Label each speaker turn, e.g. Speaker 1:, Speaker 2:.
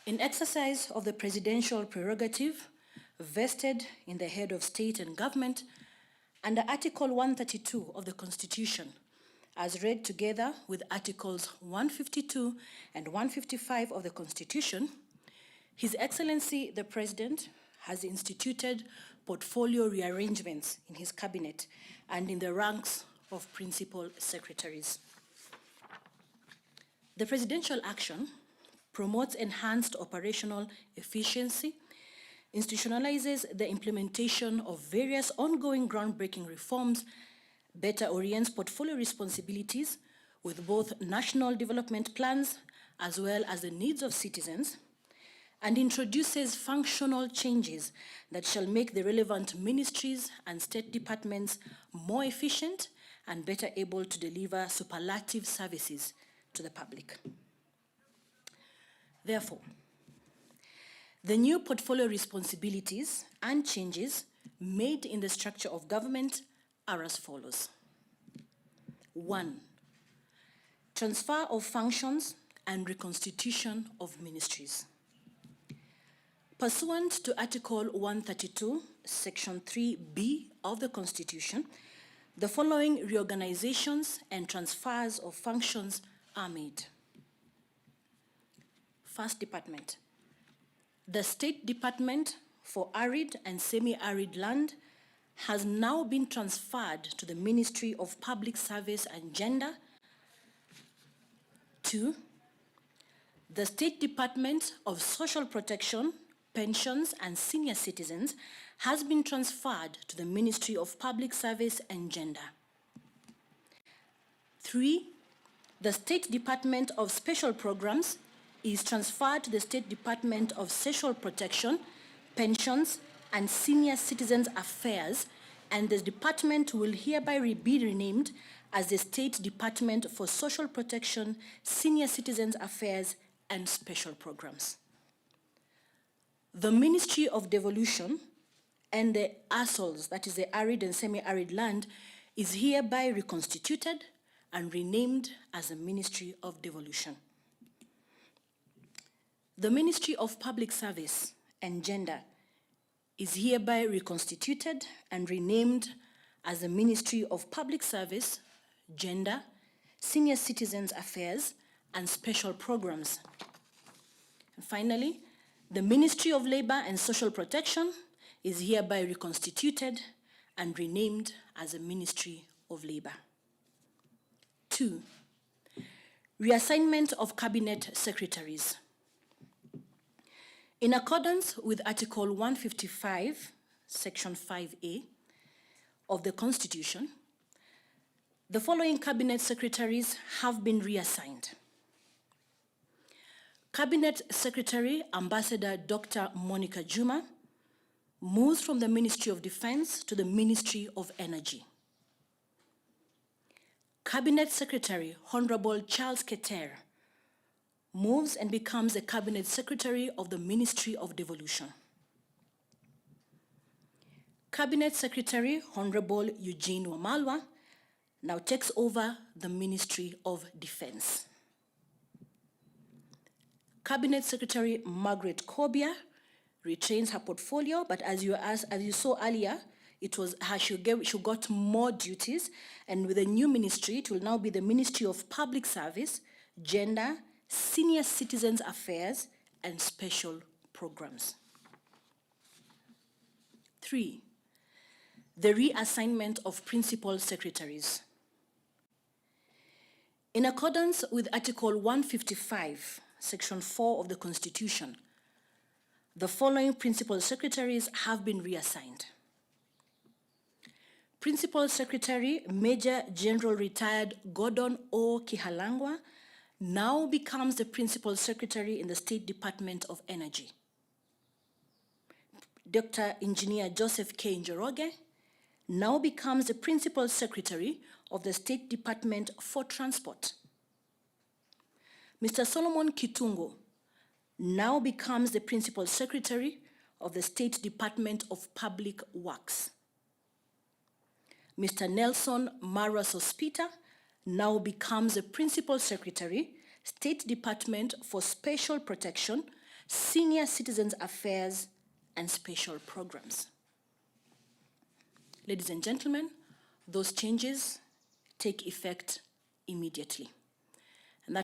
Speaker 1: In exercise of the presidential prerogative vested in the head of state and government under Article 132 of the Constitution, as read together with Articles 152 and 155 of the Constitution, His Excellency the President has instituted portfolio rearrangements in his cabinet and in the ranks of principal secretaries. The presidential action promotes enhanced operational efficiency, institutionalizes the implementation of various ongoing groundbreaking reforms, better orients portfolio responsibilities with both national development plans as well as the needs of citizens, and introduces functional changes that shall make the relevant ministries and state departments more efficient and better able to deliver superlative services to the public. Therefore, the new portfolio responsibilities and changes made in the structure of government are as follows. 1. Transfer of functions and reconstitution of ministries. Pursuant to Article 132, Section 3B of the Constitution, the following reorganizations and transfers of functions are made. First department. The State Department for Arid and Semi-Arid Land has now been transferred to the Ministry of Public Service and Gender. 2. The State Department of Social Protection, Pensions and Senior Citizens has been transferred to the Ministry of Public Service and Gender. 3. The State Department of Special Programs is transferred to the State Department of Social Protection, Pensions, and Senior Citizens Affairs, and this department will hereby be renamed as the State Department for Social Protection, Senior Citizens Affairs, and Special Programs. The Ministry of Devolution and the ASOLs, that is the Arid and Semi-Arid Land, is hereby reconstituted and renamed as the Ministry of Devolution. The Ministry of Public Service and Gender is hereby reconstituted and renamed as the Ministry of Public Service, Gender, Senior Citizens Affairs, and Special Programs. And finally, the Ministry of Labor and Social Protection is hereby reconstituted and renamed as the Ministry of Labor. 2. Reassignment of Cabinet Secretaries. In accordance with Article 155, Section 5A of the Constitution, the following Cabinet Secretaries have been reassigned. Cabinet Secretary Ambassador Dr. Monica Juma moves from the Ministry of Defense to the Ministry of Energy. Cabinet Secretary Honorable Charles Keter moves and becomes the Cabinet Secretary of the Ministry of Devolution. Cabinet Secretary Honorable Eugene Wamalwa now takes over the Ministry of Defense. Cabinet Secretary Margaret Kobia retains her portfolio, but as you saw earlier, it was her, she got more duties, and with the new ministry, it will now be the Ministry of Public Service, Gender, Senior Citizens Affairs, and Special Programs. 3. The reassignment of principal secretaries. In accordance with Article 155, Section 4 of the Constitution, the following principal secretaries have been reassigned. Principal Secretary Major General Retired Gordon O. Kihalangwa now becomes the Principal Secretary in the State Department of Energy. Dr. Engineer Joseph K. Njoroge now becomes the Principal Secretary of the State Department for Transport. Mr. Solomon Kitungo now becomes the Principal Secretary of the State Department of Public Works. Mr. Nelson Mara Sospita now becomes the Principal Secretary, State Department for Special Protection, Senior Citizens Affairs and Special Programs. Ladies and gentlemen, those changes take effect immediately.